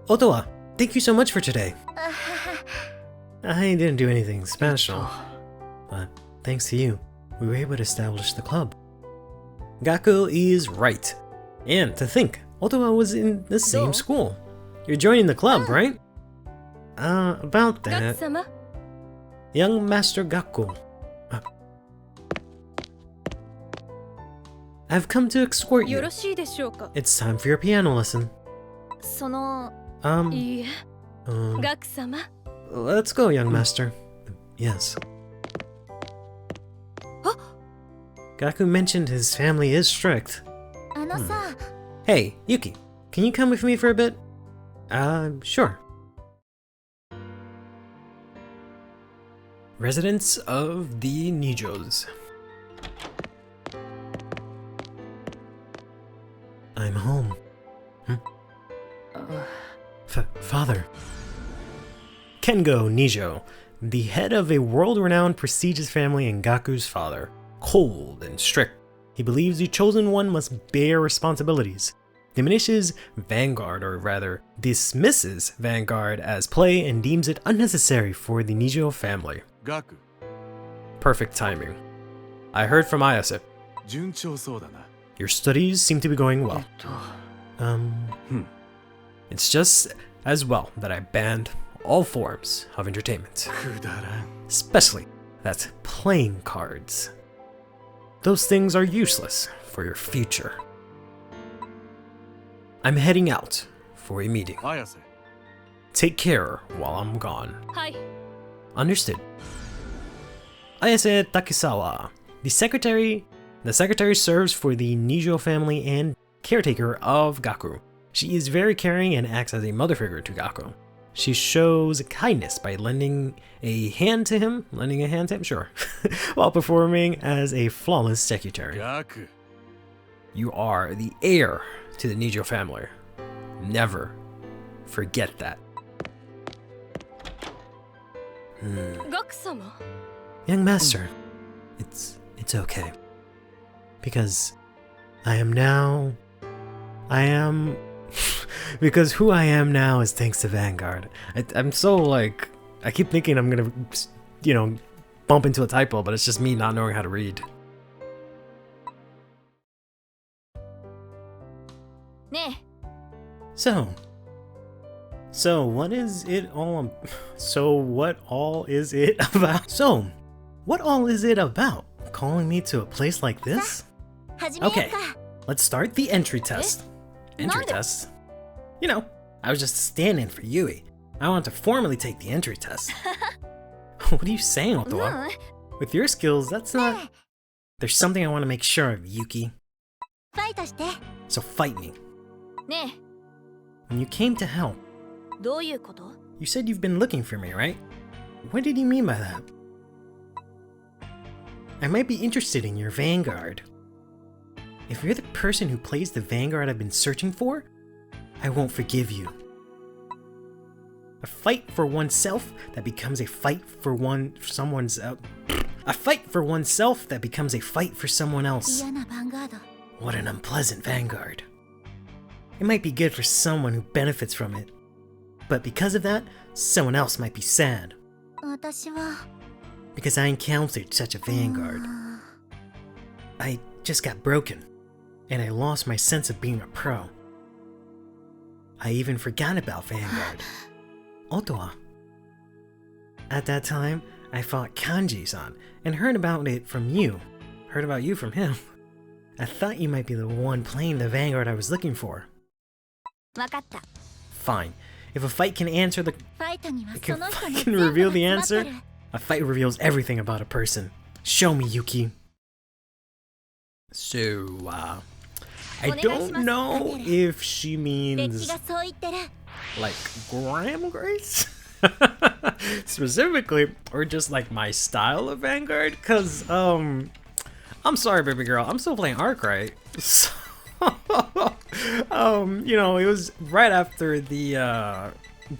Otowa, thank you so much for today. I didn't do anything special, but thanks to you, we were able to establish the club. Gaku is right. And to think, Otowa was in the same school. You're joining the club, right? About that... Young Master Gaku. I've come to escort you. It's time for your piano lesson. Let's go, young master. Yes. Gaku mentioned his family is strict. Hey, Yuki, can you come with me for a bit? Sure. Residents of the Nijos. I'm home. Father. Kengo Nijo, the head of a world-renowned prestigious family and Gaku's father. Cold and strict. He believes the chosen one must bear responsibilities. Diminishes Vanguard, or rather, dismisses Vanguard as play and deems it unnecessary for the Nijo family. Gaku. Perfect timing. I heard from Ayase. Your studies seem to be going well. It's just as well that I banned all forms of entertainment. Especially that's playing cards. Those things are useless for your future. I'm heading out for a meeting. Take care while I'm gone. Understood. Ayase Takisawa, the secretary serves for the Nijo family and caretaker of Gaku. She is very caring and acts as a mother figure to Gaku. She shows kindness by lending a hand to him, sure, while performing as a flawless secretary. Gaku. You are the heir to the Nijo family. Never forget that. Young master, it's okay. Because because who I am now is thanks to Vanguard. I'm so like, I keep thinking I'm gonna, bump into a typo, but it's just me not knowing how to read. So what is it all about? Calling me to a place like this? Okay, let's start the entry test. Entry test? I was just stand-in for Yui. I want to formally take the entry test. What are you saying, Otowa? With your skills, that's not... There's something I want to make sure of, Yuki. So fight me. When you came to help, you said you've been looking for me, right? What did you mean by that? I might be interested in your Vanguard. If you're the person who plays the Vanguard I've been searching for, I won't forgive you. A fight for oneself that becomes a fight for a fight for oneself that becomes a fight for someone else. What an unpleasant Vanguard. It might be good for someone who benefits from it, but because of that, someone else might be sad. Because I encountered such a Vanguard. I just got broken, and I lost my sense of being a pro. I even forgot about Vanguard. Otowa. At that time, I fought Kanji-san and heard about you from him. I thought you might be the one playing the Vanguard I was looking for. Fine. If a fight can reveal the answer, a fight reveals everything about a person. Show me, Yuki. So, I don't know if she means like Graham Grace specifically, or just like my style of Vanguard, because I'm sorry, baby girl, I'm still playing Arkwright. So, it was right after the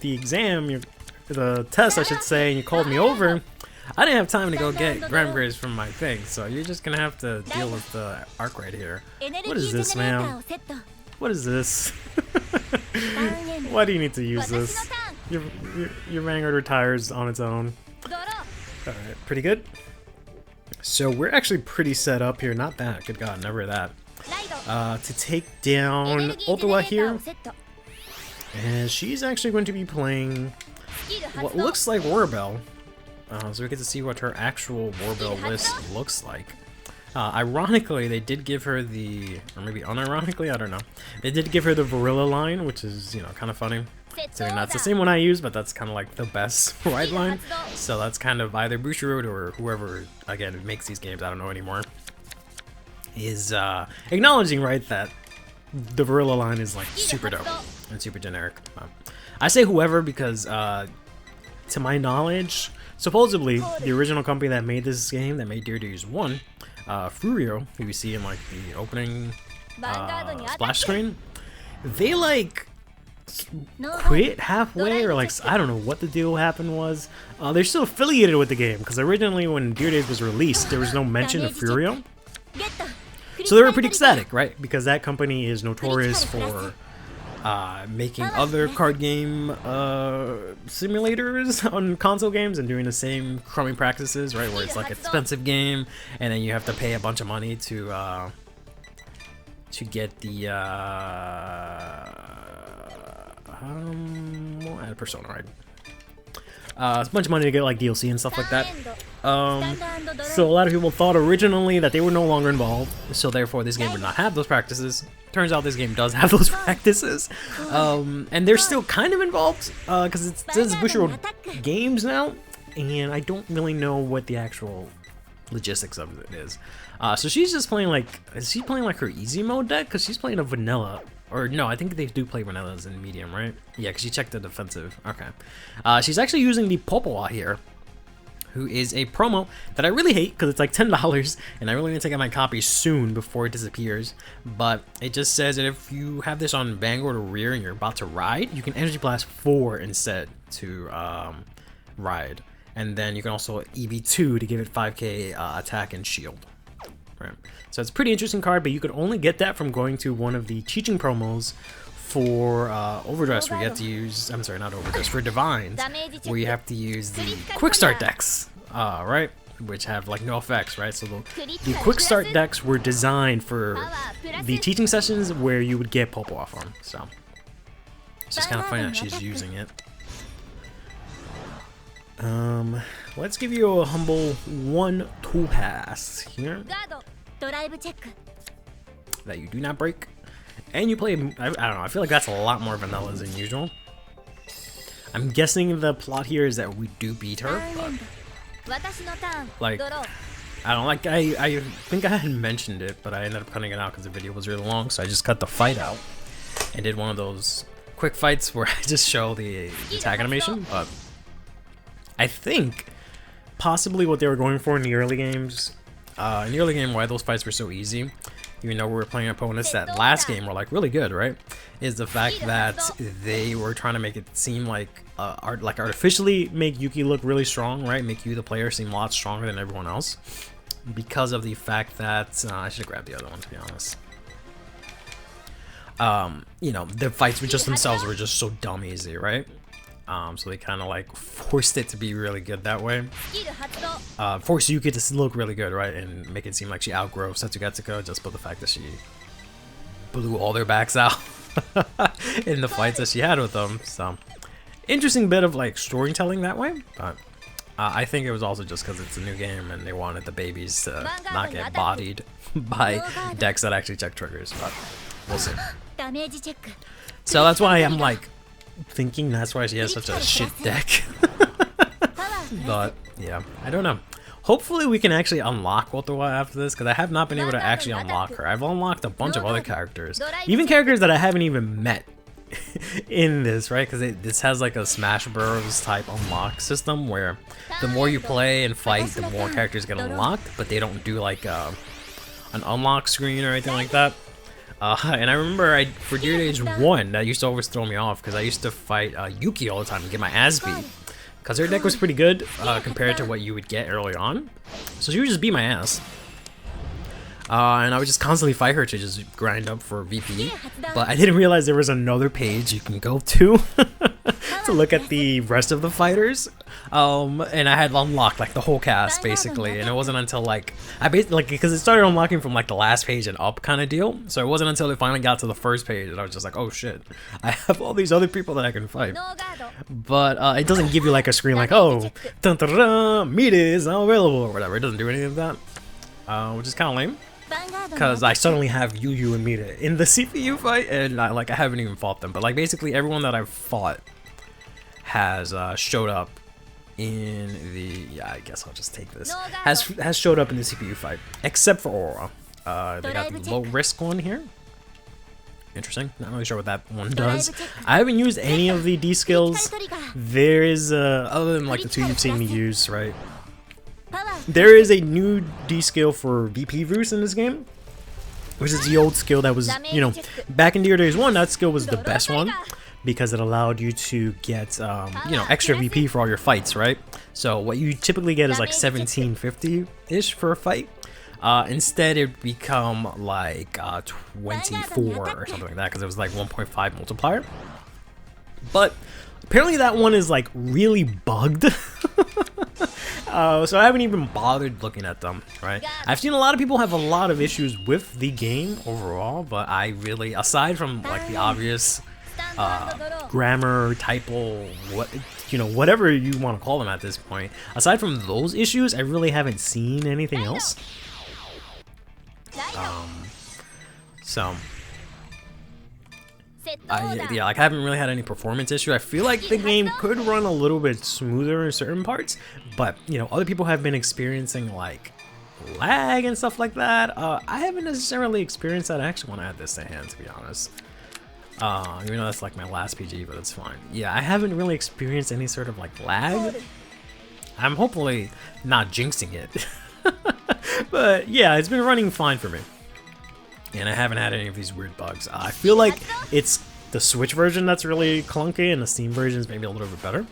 exam, the test I should say, and you called me over. I didn't have time to go get Graham Grace from my thing, so you're just gonna have to deal with the Arkwright here. What is this, ma'am? What is this? Why do you need to use this? Your Vanguard retires on its own. Alright, pretty good. So we're actually pretty set up here. Not that. Good God, never that. To take down Ottawa here. And she's actually going to be playing what looks like Warbell. So we get to see what her actual Warbell list looks like. Ironically, they did give her the, or maybe unironically, I don't know. They did give her the Varilla line, which is, you know, kind of funny. So that's the same one I use, but that's kind of like the best ride line. So that's kind of either Bushiroad or whoever, again, makes these games, I don't know anymore, is acknowledging, right, that the Varilla line is like super dope and super generic. I say whoever because, to my knowledge, supposedly the original company that made this game, that made Dare to Use 1, Furio, who you see in like the opening splash screen, they like quit halfway, or like I don't know what the deal happened was. They're still affiliated with the game because originally when Dear Days was released, there was no mention of Furio. So they were pretty ecstatic, right? Because that company is notorious for making other card game simulators on console games and doing the same crummy practices, right? Where it's like an expensive game and then you have to pay a bunch of money to get the Persona, right? It's a bunch of money to get like DLC and stuff like that. So a lot of people thought originally that they were no longer involved, so therefore this game would not have those practices. Turns out this game does have those practices, and they're still kind of involved because it says Bushiroad Games now, and I don't really know what the actual logistics of it is. So she's just playing like, is she playing like her easy mode deck? Because she's playing a vanilla. Or no, I think they do play vanillas in medium, right? Yeah, because you checked the defensive. Okay. She's actually using the Popoa here, who is a promo that I really hate because it's like $10, and I really need to get my copy soon before it disappears. But it just says that if you have this on Vanguard or Rear and you're about to ride, you can Energy Blast 4 instead to ride. And then you can also EV2 to give it 5k attack and shield. Right. So it's a pretty interesting card, but you could only get that from going to one of the teaching promos for Overdress, where you have to use, I'm sorry, not Overdress, for Divines, where you have to use the Quick Start decks, right? Which have like no effects, right? So the Quick Start decks were designed for the teaching sessions where you would get Popo off on. So it's just kind of funny that she's using it. Let's give you a humble 1-2 pass here that you do not break, and you play, I don't know, I feel like that's a lot more vanilla than usual. I'm guessing the plot here is that we do beat her, but like, I don't like, I think I had mentioned it, but I ended up cutting it out because the video was really long, so I just cut the fight out and did one of those quick fights where I just show the attack animation. But I think possibly what they were going for in the early games, why those fights were so easy, even though we were playing opponents that last game were like really good, right, is the fact that they were trying to make it seem like artificially make Yuki look really strong, right, make you the player seem a lot stronger than everyone else, because of the fact that I should have grabbed the other one, to be honest. You know, the fights with just themselves were just so dumb easy, right? So they kind of like forced it to be really good that way. Forced Yuki to look really good, right? And make it seem like she outgrew Setsugatsuka just by the fact that she blew all their backs out in the fights that she had with them. So interesting bit of like storytelling that way. But I think it was also just because it's a new game and they wanted the babies to not get bodied by decks that actually check triggers. But we'll see. So that's why I'm like thinking that's why she has such a shit deck. But yeah, I don't know. Hopefully we can actually unlock Ottawa after this, because I have not been able to actually unlock her. I've unlocked a bunch of other characters, even characters that I haven't even met in this, right? Because this has like a Smash Bros type unlock system where the more you play and fight, the more characters get unlocked, but they don't do like an unlock screen or anything like that. And I remember for Dear Days 1, that used to always throw me off because I used to fight Yuki all the time and get my ass beat. Because her deck was pretty good compared to what you would get early on. So she would just beat my ass. and I would just constantly fight her to just grind up for VP. But I didn't realize there was another page you can go to to look at the rest of the fighters. And I had unlocked like the whole cast basically, and it wasn't until like because it started unlocking from like the last page and up kind of deal. So it wasn't until it finally got to the first page that I was just like, oh shit, I have all these other people that I can fight. But it doesn't give you like a screen like, oh, dun, dun, dun, meat is available or whatever. It doesn't do any of that, which is kind of lame. Because I suddenly have Yu and Mita in the CPU fight, and I haven't even fought them. But like basically everyone that I've fought has showed up in the I guess I'll just take this. Has showed up in the CPU fight, except for Aura. They got the low risk one here. Interesting. Not really sure what that one does. I haven't used any of the D skills. There is other than like the two you've seen me use, right? There is a new D skill for VP Vroos in this game, which is the old skill that was, you know, back in Dear Days 1, that skill was the best one because it allowed you to get, you know, extra VP for all your fights, right? So what you typically get is like 1750-ish for a fight. Instead, it would become like 24 or something like that because it was like 1.5 multiplier. But apparently that one is like really bugged. So I haven't even bothered looking at them, right? I've seen a lot of people have a lot of issues with the game overall, but I really, aside from like the obvious grammar, typo, whatever you want to call them at this point, aside from those issues, I really haven't seen anything else. Yeah, like I haven't really had any performance issue. I feel like the game could run a little bit smoother in certain parts, but you know, other people have been experiencing like lag and stuff like that. I haven't necessarily experienced that actually when I had this in hand, to be honest. Even though that's like my last PG, but it's fine. Yeah, I haven't really experienced any sort of like lag. I'm hopefully not jinxing it. But yeah, it's been running fine for me. And I haven't had any of these weird bugs. I feel like it's the Switch version that's really clunky and the Steam version is maybe a little bit better.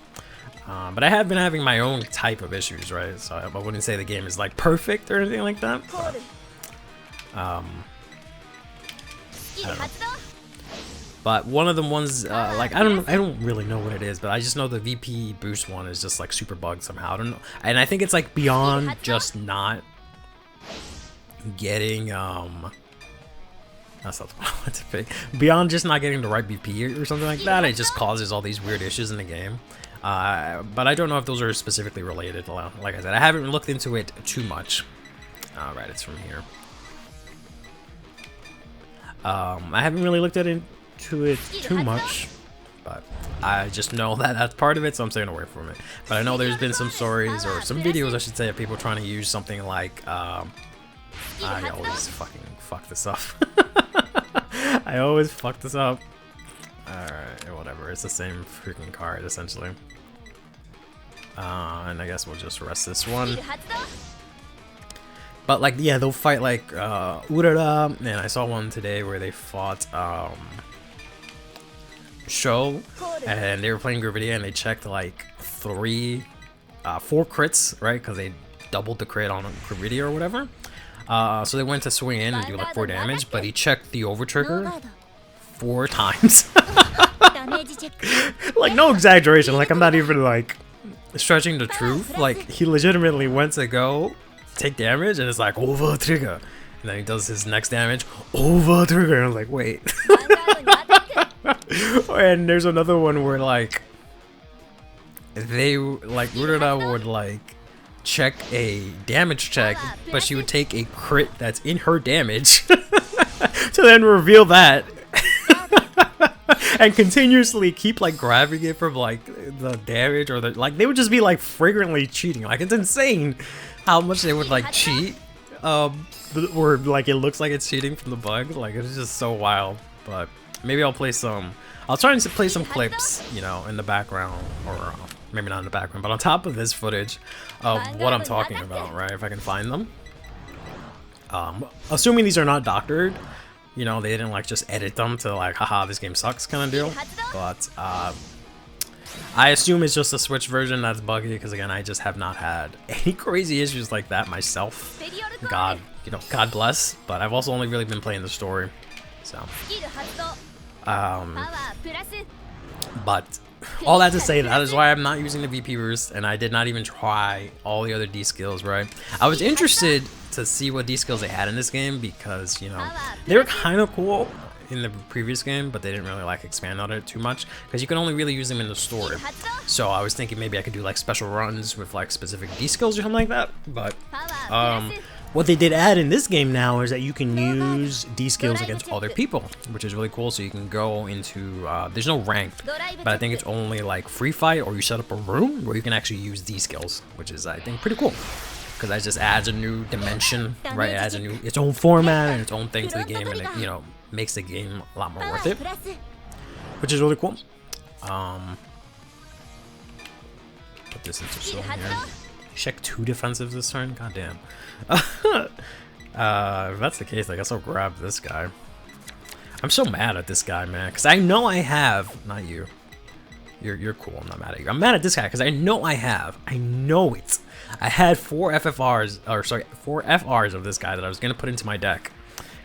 But I have been having my own type of issues, right? So I wouldn't say the game is like perfect or anything like that. But, I don't know. But one of the ones, like I don't really know what it is, but I just know the VP boost one is just like super bugged somehow. I don't know, and I think it's like beyond just not getting that's not the one I want to pick. Beyond just not getting the right BP or something like that, it just causes all these weird issues in the game. But I don't know if those are specifically related. Like I said, I haven't looked into it too much. Right, it's from here. I haven't really looked into it too much, but I just know that that's part of it, so I'm staying away from it. But I know there's been some stories, or some videos I should say, of people trying to use something like, I always fucking fuck this up. I always fuck this up. Alright, whatever, it's the same freaking card, essentially. And I guess we'll just rest this one. But like, yeah, they'll fight like Urara, and I saw one today where they fought Sho, and they were playing Gravidia, and they checked like 4 crits, right? Because they doubled the crit on Gravidia or whatever. So they went to swing in and do like 4 damage, but he checked the over trigger 4 times. Like, no exaggeration, like I'm not even like stretching the truth. Like, he legitimately went to go take damage and it's like over trigger, and then he does his next damage over trigger, and I was like, wait. And there's another one where like they like Urara would like check a damage check, but she would take a crit that's in her damage to then reveal that and continuously keep like grabbing it from like the damage, or the like they would just be like flagrantly cheating. Like, it's insane how much they would like cheat, or like it looks like it's cheating from the bug. Like, it's just so wild. But maybe I'll play some, I'll try and play some clips, you know, in the background, or maybe not in the background, but on top of this footage of what I'm talking about, right? If I can find them. Assuming these are not doctored, you know, they didn't like just edit them to like, haha, this game sucks kind of deal. But I assume it's just a Switch version that's buggy, because again, I just have not had any crazy issues like that myself. God, you know, God bless. But I've also only really been playing the story, so. But all that to say, that is why I'm not using the VP Roost, and I did not even try all the other D skills, right? I was interested to see what D skills they had in this game because, you know, they were kind of cool in the previous game, but they didn't really like expand on it too much because you can only really use them in the story. So I was thinking maybe I could do like special runs with like specific D skills or something like that. But what they did add in this game now is that you can use D skills against other people, which is really cool. So you can go into, there's no ranked, but I think it's only like free fight, or you set up a room where you can actually use D skills, which is, I think, pretty cool. Because that just adds a new dimension, right? It adds a new, its own format and its own thing to the game, and it, you know, makes the game a lot more worth it, which is really cool. Put this into zone here. Check 2 defensives this turn? God damn. If that's the case, I guess I'll grab this guy. I'm so mad at this guy, man, because I know I have, not you. You're cool, I'm not mad at you. I'm mad at this guy because I know I know it. I had 4 FFRs, or sorry, 4 FRs of this guy that I was going to put into my deck.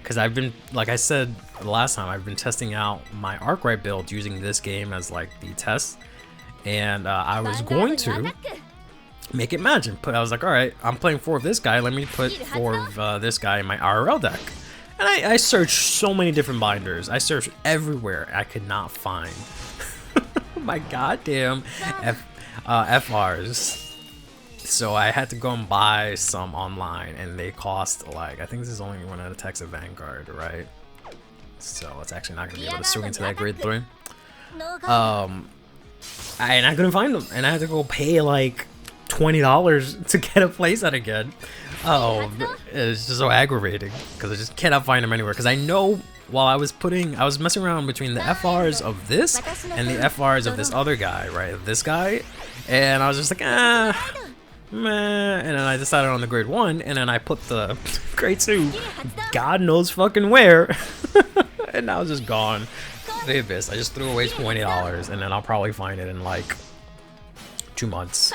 Because I've been, like I said the last time, I've been testing out my Arkwright build using this game as like the test. And I was going to make it magic. I was like, alright, I'm playing 4 of this guy, let me put 4 of this guy in my RL deck. And I searched so many different binders. I searched everywhere. I could not find my goddamn FRs. So I had to go and buy some online, and they cost like, I think this is only one at a Vanguard, right? So it's actually not gonna be able to swing into that grade 3. And I couldn't find them, and I had to go pay like $20 to get a playset again. Oh, it's just so aggravating because I just cannot find them anywhere. Because I know while I was messing around between the FRs of this and the FRs of this other guy, right? This guy, and I was just like, meh. And then I decided on the grade 1, and then I put the grade 2, God knows fucking where, and now it's just gone. The abyss. I just threw away $20, and then I'll probably find it in like 2 months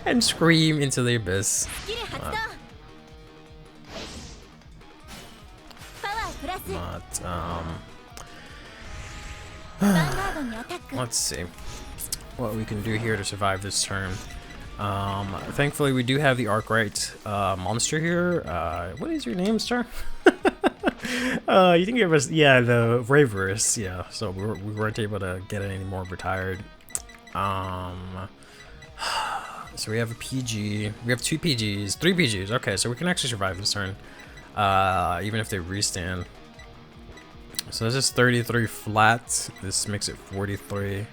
and scream into the abyss. Let's see what we can do here to survive this turn. Thankfully we do have the Arkwright monster here. What is your name, sir? You think it was, yeah, the Raverous, yeah. So we weren't able to get it anymore retired. So we have a PG, we have 2 PGs, 3 PGs. Okay, so we can actually survive this turn, even if they restand. So this is 33 flat. This makes it 43.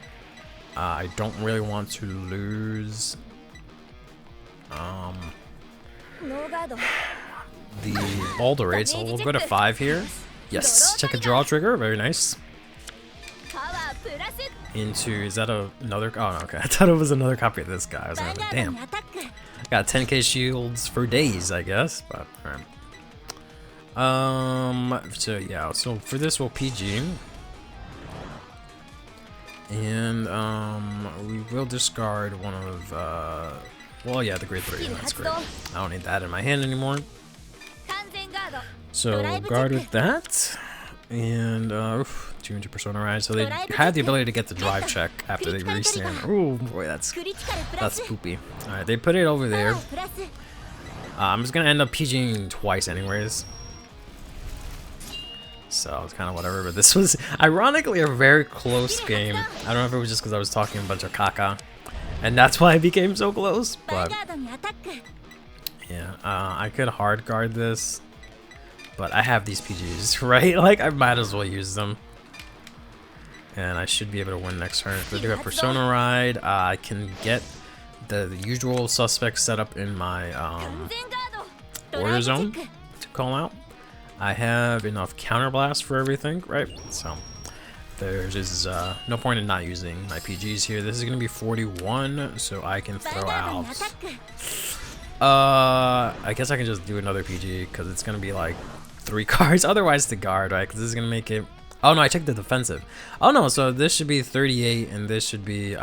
I don't really want to lose the Boulder rate, so we'll go to 5 here. Yes, check a draw trigger, very nice. Into, is that another, oh no, okay, I thought it was another copy of this guy. I was like, damn. Got 10k shields for days, I guess, but alright. So yeah, so for this we'll PG. And we will discard one of well, yeah, the grade 3, that's great. I don't need that in my hand anymore. So we'll guard with that. And 200 Persona Rise. So they had the ability to get the drive check after they restand. Oh boy, that's poopy. Alright, they put it over there. I'm just gonna end up PGing twice anyways. So it's kind of whatever, but this was ironically a very close game. I don't know if it was just because I was talking a bunch of caca, and that's why I became so close, but yeah, I could hard guard this, but I have these PGs, right? Like, I might as well use them. And I should be able to win next turn. If I do have Persona Ride, I can get the usual suspects set up in my order zone to call out. I have enough counterblast for everything, right? So there's just no point in not using my PGs here. This is going to be 41, so I can throw out... I guess I can just do another PG, because it's going to be like 3 cards otherwise to guard, right? Because this is going to make it... Oh no, I checked the defensive. Oh no, so this should be 38, and this should be...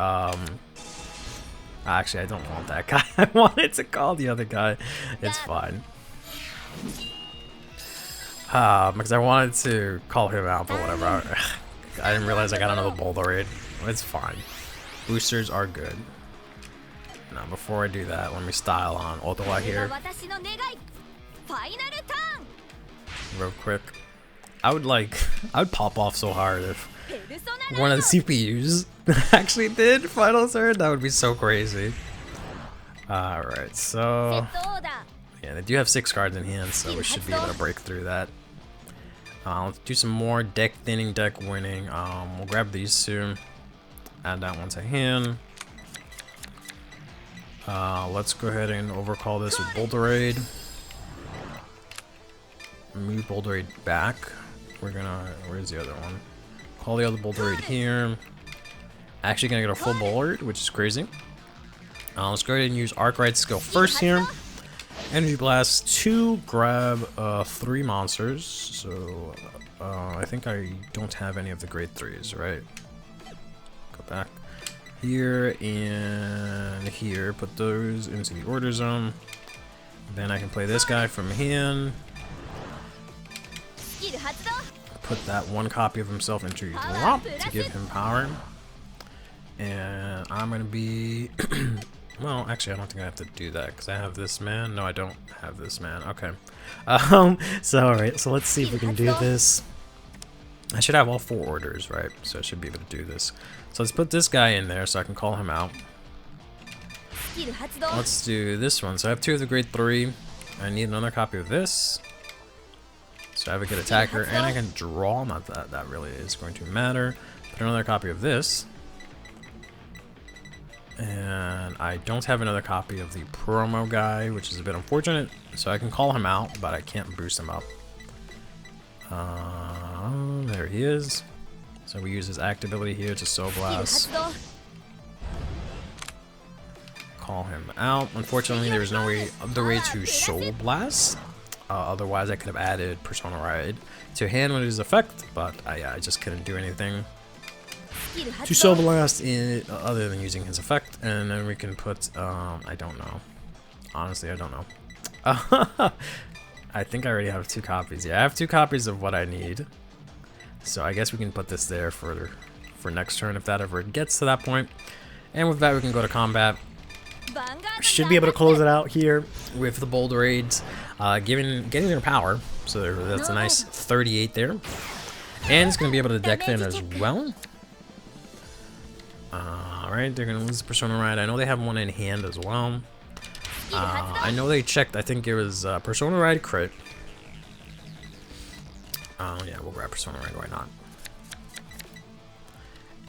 Actually, I don't want that guy. I wanted to call the other guy. It's fine. Because I wanted to call him out, but whatever. I didn't realize I got another boulder raid. It's fine. Boosters are good. Now, before I do that, let me style on Ottawa here. Real quick. I would pop off so hard if one of the CPUs actually did final turn. That would be so crazy. Alright, so yeah, they do have 6 cards in hand, so we should be able to break through that. Let's do some more deck thinning, deck winning. We'll grab these two, add that one to hand. Let's go ahead and overcall this with Boulder Raid. Move Boulder Raid back. Where's the other one? Call the other Boulder Raid here. Actually gonna get a full Boulder Raid, which is crazy. Let's go ahead and use Arc-Right skill first here. Energy Blast to grab 3 monsters. So I think I don't have any of the grade 3s, right? Go back here and here. Put those into the order zone. Then I can play this guy from hand. Put that 1 copy of himself into his drop to give him power. And I'm gonna be well, actually I don't think I have to do that because I have this man. No, I don't have this man. Okay. So alright, so let's see if we can do this. I should have all 4 orders, right? So I should be able to do this. So let's put this guy in there so I can call him out. Let's do this one. So I have 2 of the grade 3. I need another copy of this. So I have a good attacker, and I can draw. Not that that really is going to matter. Put another copy of this. And I don't have another copy of the promo guy, which is a bit unfortunate. So I can call him out, but I can't boost him up. There he is. So we use his act ability here to Soul Blast. Call him out. Unfortunately, there is no other way to Soul Blast. Otherwise, I could have added Persona Ride to hand with his effect, but I just couldn't do anything to Soul Blast other than using his effect. And then we can put, I don't know. Honestly, I don't know. I think I already have 2 copies. Yeah, I have 2 copies of what I need. So I guess we can put this there for next turn if that ever gets to that point. And with that, we can go to combat. Should be able to close it out here with the Boulder Raids, getting their power. So that's a nice 38 there. And it's going to be able to deck thin as well. Alright, they're going to lose the Persona Ride. I know they have one in hand as well. I know they checked, I think it was Persona Ride crit. Yeah, we'll grab Persona Ride, why not?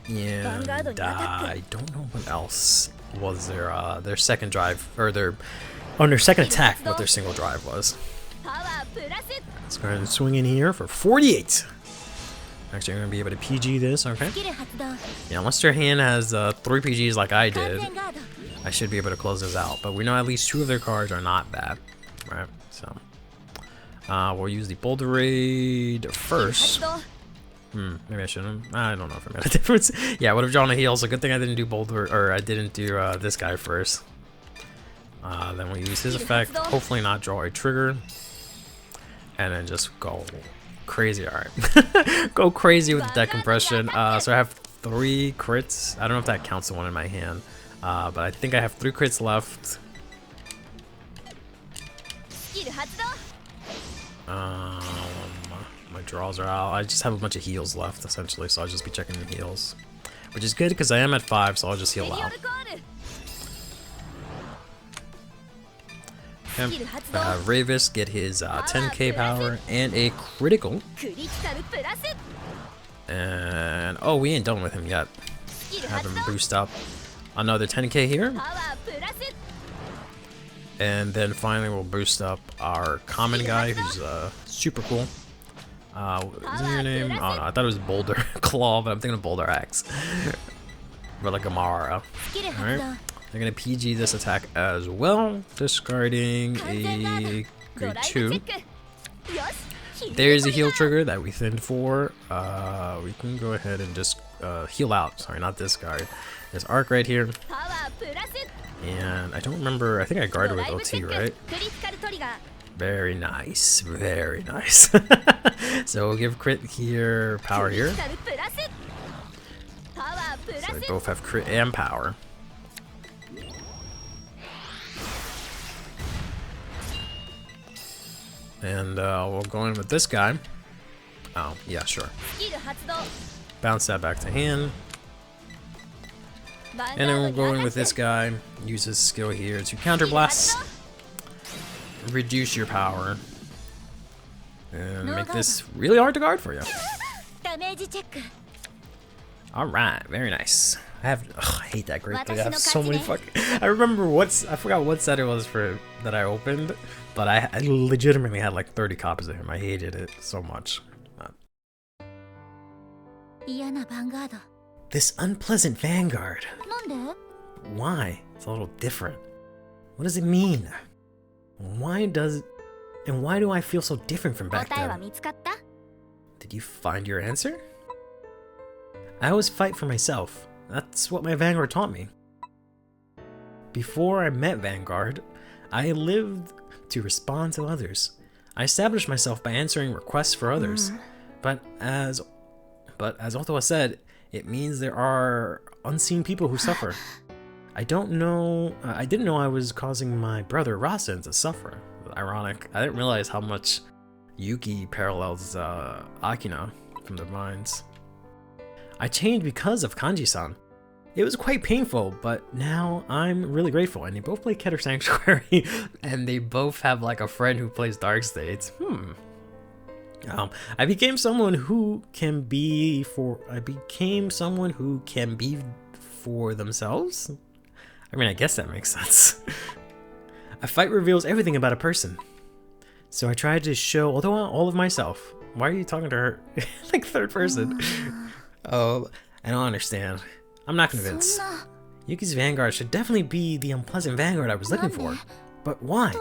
And I don't know what else was their second drive, or their second attack, what their single drive was. Let's go ahead and swing in here for 48. Actually, I'm going to be able to PG this, okay? Yeah, unless their hand has 3 PGs like I did, I should be able to close this out. But we know at least 2 of their cards are not bad, right? So, we'll use the Boulder Raid first. Maybe I shouldn't. I don't know if it made a difference. Yeah, I would have drawn a heal, so good thing I didn't do Boulder, or I didn't do this guy first. Then we use his effect, hopefully not draw a trigger, and then just go crazy. Alright. Go crazy with the deck compression. So I have 3 crits. I don't know if that counts the one in my hand, but I think I have 3 crits left. My draws are out. I just have a bunch of heals left, essentially, so I'll just be checking the heals. Which is good, because I am at 5, so I'll just heal out. Okay. Ravis get his 10k power and a critical. And, oh, we ain't done with him yet. Have him boost up another 10k here. And then finally we'll boost up our common guy, who's super cool. Isn't your name? Oh no, I thought it was Boulder Claw, but I'm thinking of Boulder Axe. But like Amara. Alright. They're gonna PG this attack as well, discarding a grade 2. There's a heal trigger that we thinned for. We can go ahead and just heal out. Sorry, not this guy. There's Arc right here. And I don't remember, I think I guarded with OT, right? Very nice, very nice. So we'll give crit here, power here. So they both have crit and power. And we'll go in with this guy. Oh, yeah, sure. Bounce that back to hand. And then we'll go in with this guy. Use his skill here to counterblast. Reduce your power. And make this really hard to guard for you. Alright, very nice. I hate that great thing. I have so many fucking... I remember I forgot what set it was for that I opened, but I legitimately had like 30 copies of him. I hated it so much. This unpleasant Vanguard. Why? It's a little different. What does it mean? Why do I feel so different from back then? Did you find your answer? I always fight for myself. That's what my Vanguard taught me. Before I met Vanguard, I lived to respond to others. I established myself by answering requests for others. But as Ottawa said, it means there are unseen people who suffer. I didn't know I was causing my brother Rasen to suffer. Ironic. I didn't realize how much Yuki parallels Akina from the Mines. I changed because of Kanji-san. It was quite painful, but now I'm really grateful. And they both play Keter Sanctuary, and they both have like a friend who plays Dark States. I became someone who can be for themselves. I mean, I guess that makes sense. A fight reveals everything about a person. So I tried to show all of myself. Why are you talking to her like third person? Oh, I don't understand. I'm not convinced. Yuki's Vanguard should definitely be the unpleasant Vanguard I was looking for. But why?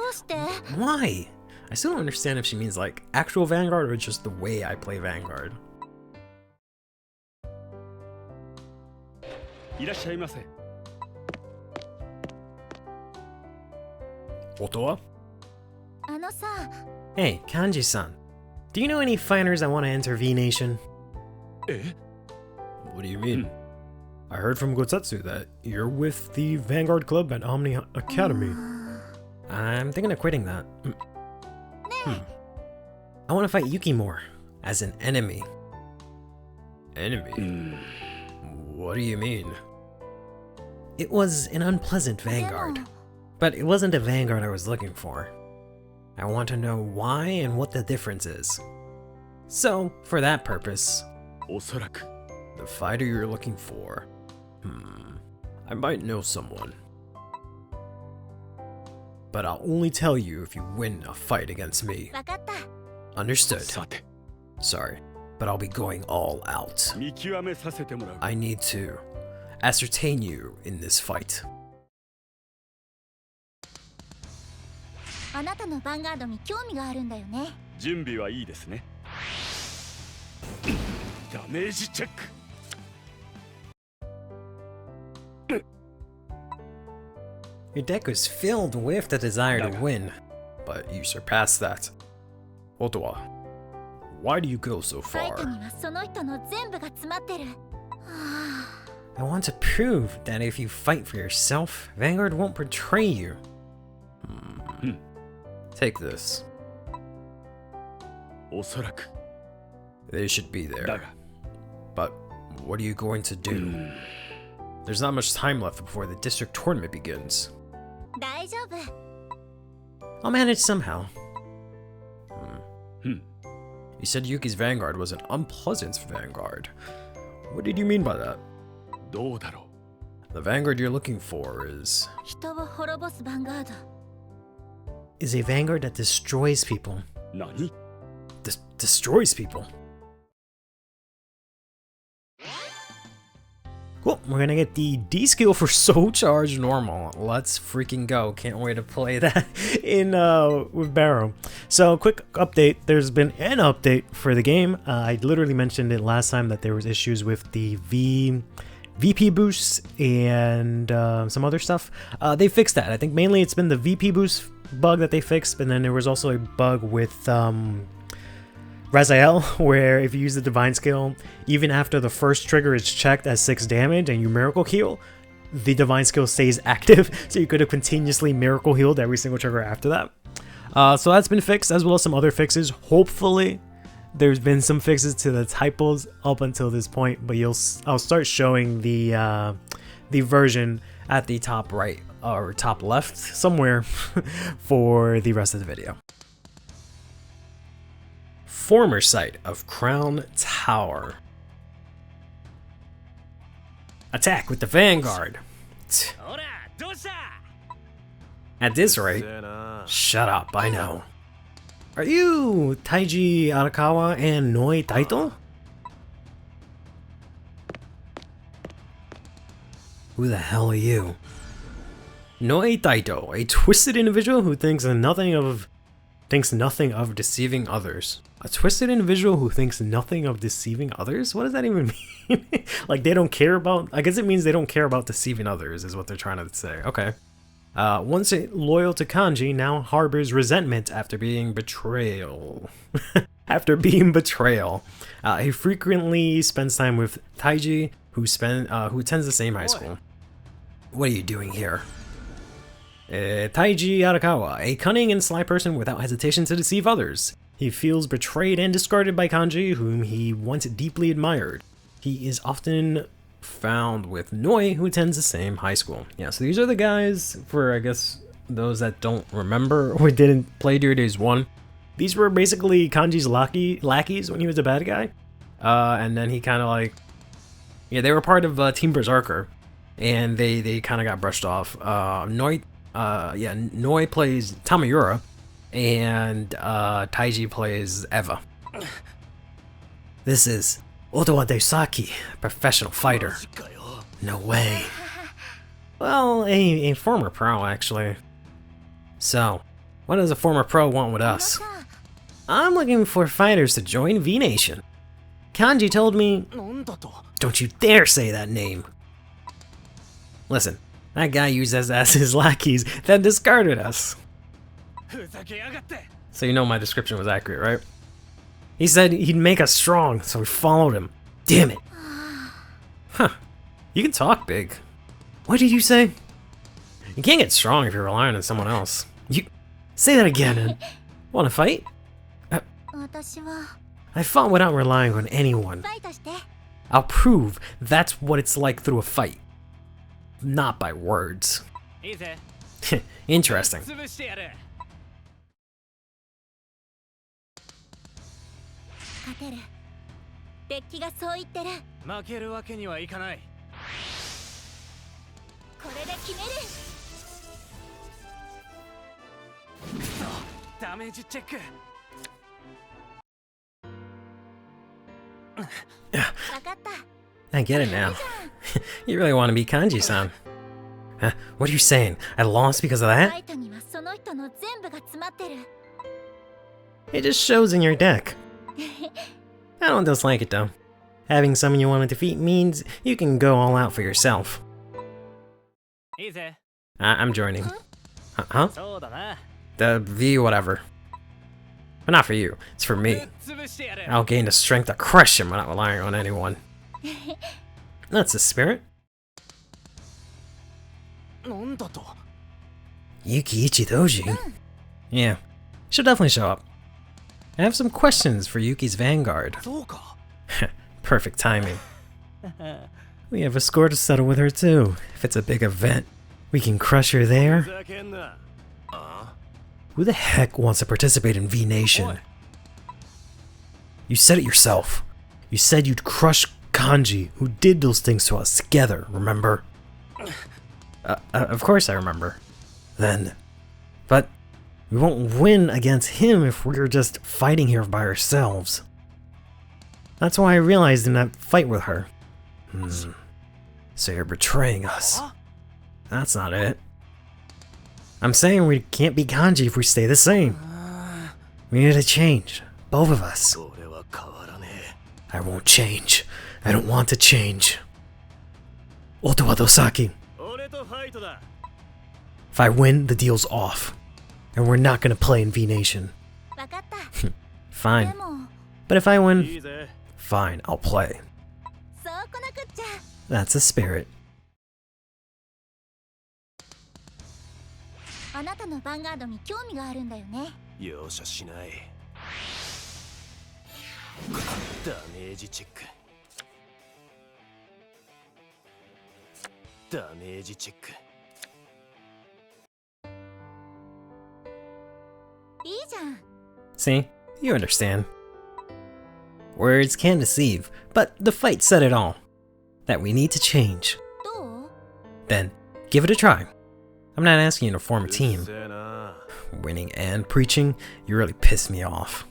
Why? I still don't understand if she means like actual Vanguard or just the way I play Vanguard. Otoa? Hey, Kanji-san. Do you know any fighters that want to enter V-Nation? What do you mean? I heard from Gotetsu that you're with the Vanguard Club at Omni Academy. I'm thinking of quitting that. I want to fight Yuki more, as an enemy. Enemy? What do you mean? It was an unpleasant Vanguard, but it wasn't a Vanguard I was looking for. I want to know why and what the difference is. So, for that purpose, the fighter you're looking for, I might know someone. But I'll only tell you if you win a fight against me. Understood. Sorry, but I'll be going all out. I need to ascertain you in this fight. Your deck was filled with the desire to win, but you surpassed that. Ottawa, why do you go so far? I want to prove that if you fight for yourself, Vanguard won't betray you. Take this. They should be there. But what are you going to do? There's not much time left before the district tournament begins. I'll manage somehow. You said Yuki's Vanguard was an unpleasant Vanguard. What did you mean by that? The Vanguard you're looking for is a Vanguard that destroys people. Destroys people? Cool, we're gonna get the D skill for Soul Charge Normal. Let's freaking go. Can't wait to play that in with Barrow. So, quick update. There's been an update for the game. I literally mentioned it last time that there was issues with the VP boosts and some other stuff. They fixed that. I think mainly it's been the VP boost bug that they fixed, and then there was also a bug with Raziel, where if you use the divine skill, even after the first trigger is checked as 6 damage and you miracle heal, the divine skill stays active, so you could have continuously miracle healed every single trigger after that. So that's been fixed, as well as some other fixes. Hopefully there's been some fixes to the typos up until this point, but I'll start showing the version at the top right or top left somewhere for the rest of the video. Former site of Crown Tower. Attack with the Vanguard. At this rate, shut up, I know. Are you Taiji Arakawa and Noi Taito? Who the hell are you? Noi Taito, a twisted individual who thinks nothing of deceiving others. A twisted individual who thinks nothing of deceiving others? What does that even mean? Like they don't care about, I guess it means they don't care about deceiving others is what they're trying to say. Okay. Once loyal to Kanji, now harbors resentment after being betrayal. He frequently spends time with Taiji, who attends the same high school. What are you doing here? Taiji Arakawa, a cunning and sly person without hesitation to deceive others. He feels betrayed and discarded by Kanji, whom he once deeply admired. He is often found with Noi, who attends the same high school. Yeah, so these are the guys, for I guess those that don't remember or didn't play Dear Days 1. These were basically Kanji's lackeys when he was a bad guy. And then he kind of like, yeah, they were part of Team Berserker, and they kind of got brushed off. Noi plays Tamayura, and Taiji plays Eva. This is Otowa Deusaki, professional fighter. No way. Well, a former pro, actually. So, what does a former pro want with us? I'm looking for fighters to join V-Nation. Kanji told me... Don't you dare say that name. Listen, that guy used us as his lackeys, then discarded us. So you know my description was accurate, right? He said he'd make us strong, so we followed him. Damn it. Huh. You can talk big. What did you say? You can't get strong if you're relying on someone else. You... Say that again. Wanna fight? I fought without relying on anyone. I'll prove that's what it's like through a fight. Not by words. Interesting. I get it now. You really want to be Kanji-san. Huh? What are you saying? I lost because of that? It just shows in your deck. I don't dislike it though. Having someone you want to defeat means you can go all out for yourself. I'm joining. Huh? The V whatever. But not for you, it's for me. I'll gain the strength to crush him without relying on anyone. That's the spirit. Yuki Ichidoji? Yeah, she'll definitely show up. I have some questions for Yuki's Vanguard. Perfect timing. We have a score to settle with her too. If it's a big event, we can crush her there. Who the heck wants to participate in V-Nation? You said it yourself. You said you'd crush Kanji, who did those things to us together, remember? Of course I remember. Then. But we won't win against him if we're just fighting here by ourselves. That's why I realized in that fight with her. So you're betraying us. That's not it. I'm saying we can't be Kanji if we stay the same. We need to change. Both of us. I won't change. I don't want to change. Otowa Deusaki. If I win, the deal's off. and we're not gonna play in V Nation. Fine. But if I win, fine, I'll play. That's the spirit. あなたのヴァンガードに興味があるんだよね。容赦しない。ダメージチェック。ダメージチェック。いいじゃん。See, you understand. Words can deceive, but the fight said it all. That we need to change. どう? Then, give it a try. I'm not asking you to form a team. Winning and preaching, you really piss me off.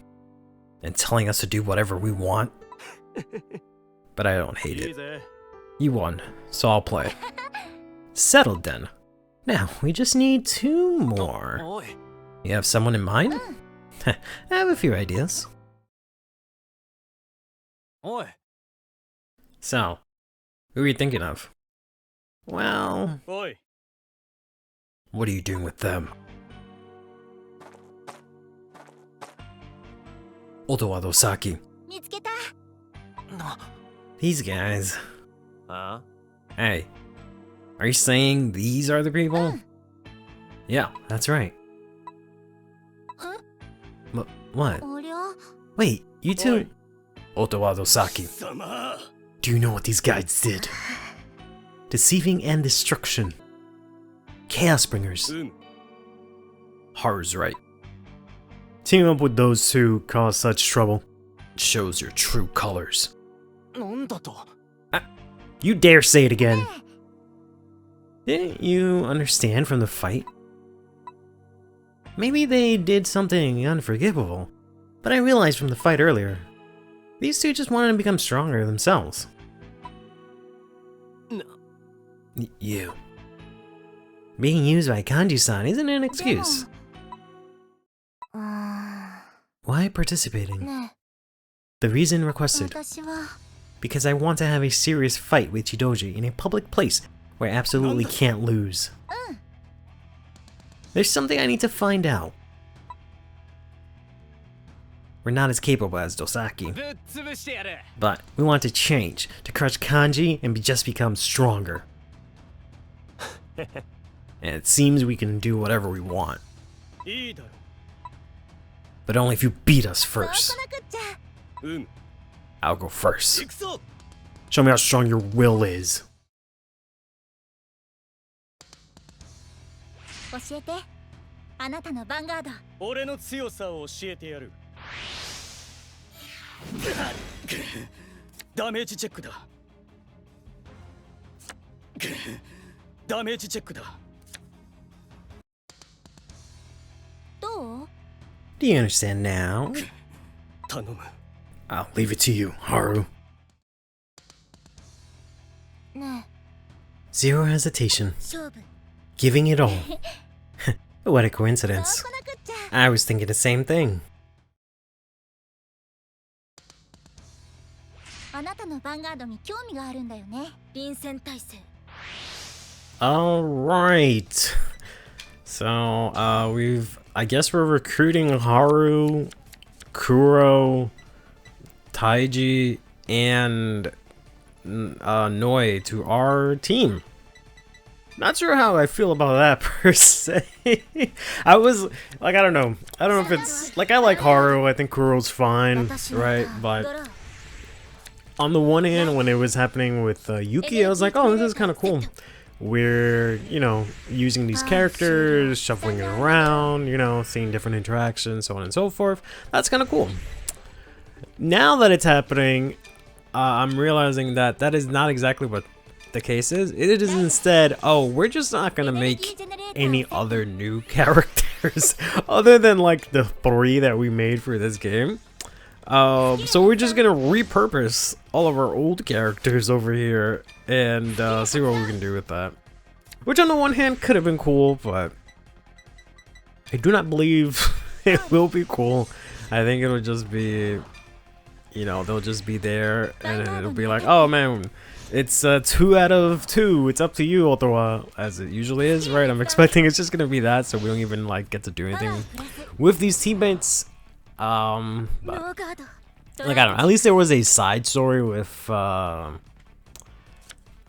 And telling us to do whatever we want. But I don't hate it. You won, so I'll play. Settled then. Now, we just need 2 more. You have someone in mind? I have a few ideas. So, who are you thinking of? Well... What are you doing with them? Otowado Saki. These guys. Huh? Hey, are you saying these are the people? Yeah, that's right. Huh? What? Wait, you two? Otowado Saki. Do you know what these guys did? Deceiving and destruction. Chaos bringers. Haru's right. Teaming up with those two caused such trouble. It shows your true colors. You dare say it again. Didn't you understand from the fight? Maybe they did something unforgivable, but I realized from the fight earlier, these two just wanted to become stronger themselves. You. Being used by Kanji-san isn't an excuse. Why participating? The reason requested. Because I want to have a serious fight with Chidoji in a public place where I absolutely can't lose. There's something I need to find out. We're not as capable as Dosaki. But we want to change, to crush Kanji and just become stronger. And it seems we can do whatever we want. But only if you beat us first. I'll go first. Show me how strong your will is. Do you understand now? I'll leave it to you, Haru. Zero hesitation. Giving it all. What a coincidence. I was thinking the same thing. Alright. So, I guess we're recruiting Haru, Kuro, Taiji, and Noi to our team. Not sure how I feel about that per se. I was like, I don't know if it's like, I like Haru. I think Kuro's fine, right? But on the one hand, when it was happening with Yuki, I was like, oh, this is kind of cool. We're, you know, using these characters, shuffling it around, you know, seeing different interactions, so on and so forth. That's kind of cool. Now that it's happening, I'm realizing that that is not exactly what the case is. It is instead, oh, we're just not gonna make any other new characters other than like the 3 that we made for this game. So we're just gonna repurpose all of our old characters over here and see what we can do with that. Which on the one hand could have been cool, but I do not believe it will be cool. I think it'll just be, you know, they'll just be there and it'll be like, oh man, It's 2 out of 2. It's up to you, Ottawa, as it usually is, right? I'm expecting it's just gonna be that, so we don't even like get to do anything with these teammates. But, like, I don't know. At least there was a side story with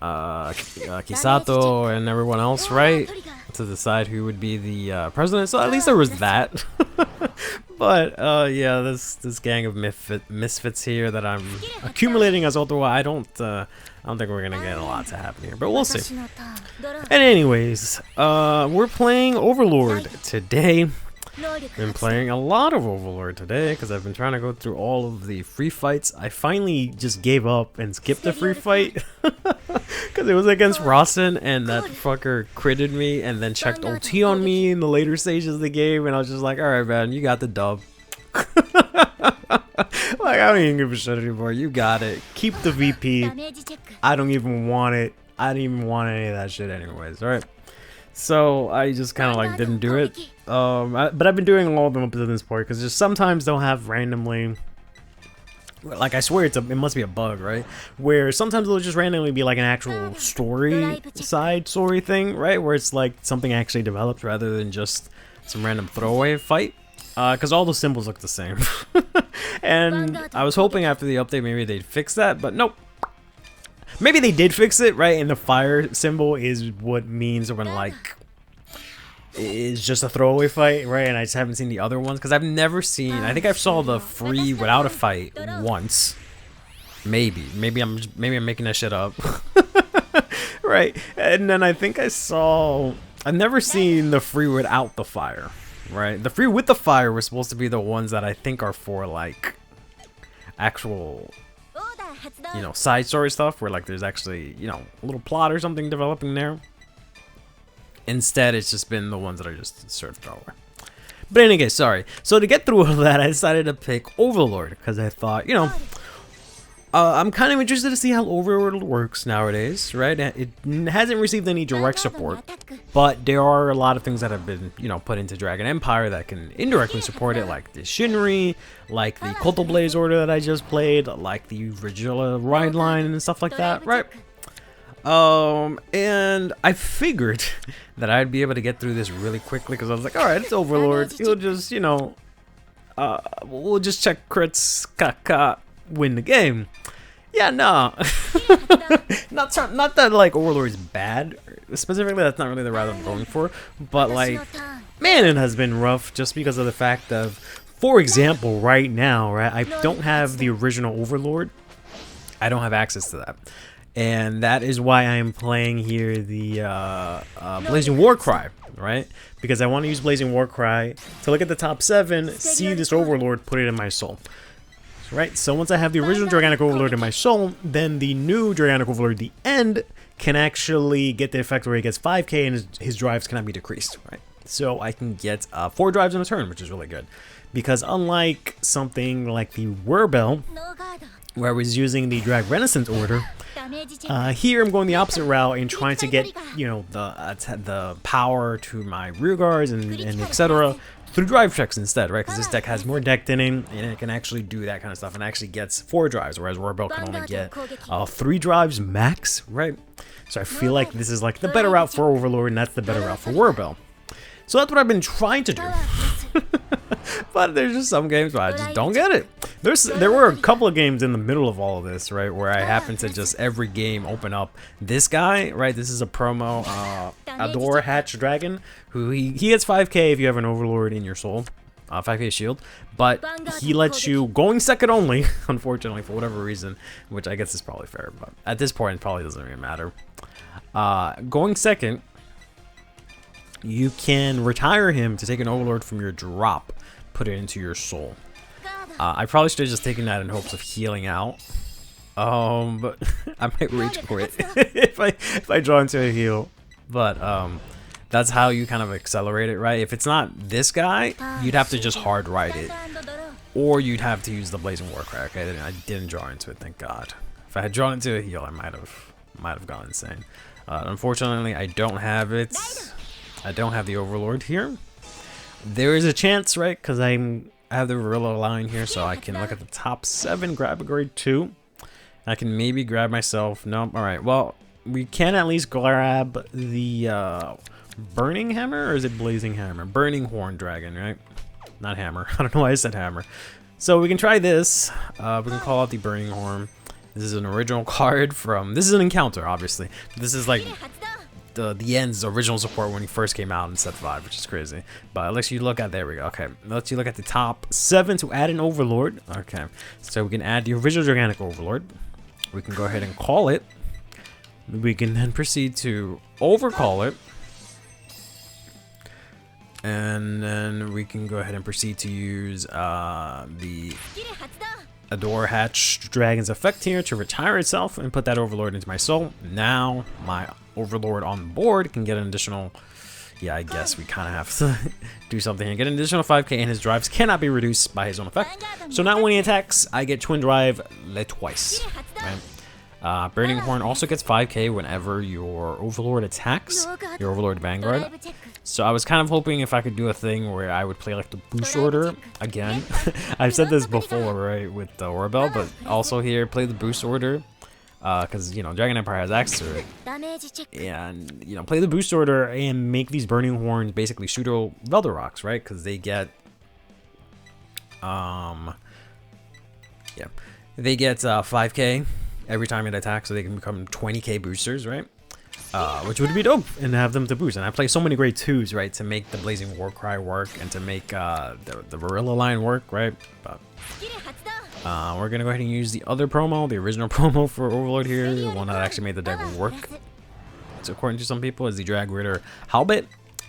Kisato and everyone else, right? To decide who would be the president. So at least there was that. But yeah, this gang of misfits here that I'm accumulating as Ottawa, I don't think we're gonna get a lot to happen here, but we'll see. And anyways, we're playing Overlord today. Been playing a lot of Overlord today because I've been trying to go through all of the free fights. I finally just gave up and skipped the free fight because it was against Rawson and that fucker critted me and then checked OT on me in the later stages of the game, and I was just like, alright man, you got the dub. Like, I don't even give a shit anymore. You got it. Keep the VP. I don't even want it. I didn't even want any of that shit anyways. Alright. So I just kind of like didn't do it. But I've been doing all of them up to this point because just sometimes they'll have randomly, like, I swear it must be a bug, right? Where sometimes it'll just randomly be like an actual story story thing, right? Where it's like something actually developed rather than just some random throwaway fight. Because all the symbols look the same. And I was hoping after the update maybe they'd fix that, but nope. Maybe they did fix it, right? And the fire symbol is what means when, like, it's just a throwaway fight, right? And I just haven't seen the other ones because I've never seen. I think I saw the free without a fight once. Maybe I'm making that shit up, right? And then I think I've never seen the free without the fire, right? The free with the fire were supposed to be the ones that I think are for like actual, you know, side story stuff where like there's actually, you know, a little plot or something developing there. Instead, it's just been the ones that are just sort of throwaway. But anyway, sorry. So to get through all that, I decided to pick Overlord because I thought, you know, I'm kind of interested to see how Overlord works nowadays, right? It hasn't received any direct support, but there are a lot of things that have been, you know, put into Dragon Empire that can indirectly support it, like the Shinri, like the Koto Blaze Order that I just played, like the Regilla Ride Line and stuff like that, right? And I figured that I'd be able to get through this really quickly because I was like, alright, it's Overlord. He'll just, you know, we'll just check crits, win the game. Yeah, no. not that like Overlord is bad. Specifically, that's not really the route I'm going for. But like, man, it has been rough just because of the fact of, for example, right now, right, I don't have the original Overlord. I don't have access to that. And that is why I am playing here the Blazing Warcry, right? Because I want to use Blazing Warcry to look at the top 7, see this Overlord, put it in my soul. Right? So once I have the original Draganic Overlord in my soul, then the new Draganic Overlord, the end, can actually get the effect where he gets 5k and his drives cannot be decreased, right? So I can get 4 drives in a turn, which is really good. Because unlike something like the Werbel, where I was using the Drag Renaissance order, here I'm going the opposite route and trying to get, you know, the power to my rear guards and etc. through drive checks instead, right? Because this deck has more deck thinning and it can actually do that kind of stuff and actually gets 4 drives, whereas Werbel can only get 3 drives max, right? So I feel like this is like the better route for Overlord and that's the better route for Werbel. So that's what I've been trying to do. But there's just some games where I just don't get it. There were a couple of games in the middle of all of this, right, where I happened to just every game open up this guy, right? This is a promo, Adore Hatch Dragon, who he gets 5k if you have an Overlord in your soul, 5k shield, but he lets you, going second only, unfortunately, for whatever reason, which I guess is probably fair, but at this point it probably doesn't really matter. Going second, you can retire him to take an Overlord from your drop, put it into your soul. I probably should have just taken that in hopes of healing out. But I might rage quit if I draw into a heal. But that's how you kind of accelerate it, right? If it's not this guy, you'd have to just hard ride it, or you'd have to use the Blazing Warcry. Okay, I didn't draw into it, thank God. If I had drawn into a heal, I might have gone insane. Unfortunately, I don't have it. I don't have the Overlord here. There is a chance, right? Because I have the Gorilla line here, so I can look at the top 7, grab a grade 2. I can maybe grab myself. Nope. All right. Well, we can at least grab the burning hammer, or is it blazing hammer? Burning horn dragon, right? Not hammer. I don't know why I said hammer. So we can try this. We can call out the burning horn. This is an original card from. This is an encounter, obviously. This is like the end's original support when he first came out in set 5, which is crazy. But let's you look at, there we go. Okay, let's you look at the top 7 to add an overlord. Okay, so we can add the original gigantic overlord. We can go ahead and call it. We can then proceed to overcall it, and then we can go ahead and proceed to use the Adore Hatch Dragon's effect here to retire itself and put that overlord into my soul. Now my overlord on the board can get an additional, yeah, I guess we kind of have to do something and get an additional 5k, and his drives cannot be reduced by his own effect. So now when he attacks, I get twin drive twice, right? Burning Horn also gets 5k whenever your overlord attacks, your overlord Vanguard. So I was kind of hoping if I could do a thing where I would play like the boost order again. I've said this before, right, with the Orbel, but also here play the boost order, because you know Dragon Empire has access to it. And you know, play the boost order and make these burning horns basically pseudo Velder rocks, right? Because they get they get 5k every time it attacks, so they can become 20k boosters, right? Which would be dope, and have them to boost. And I play so many great 2s, right, to make the Blazing Warcry work and to make the Varilla line work, right? But we're gonna go ahead and use the other promo, the original promo for Overlord here, the one that actually made the deck work. So according to some people, is the Drag Raider Halbit,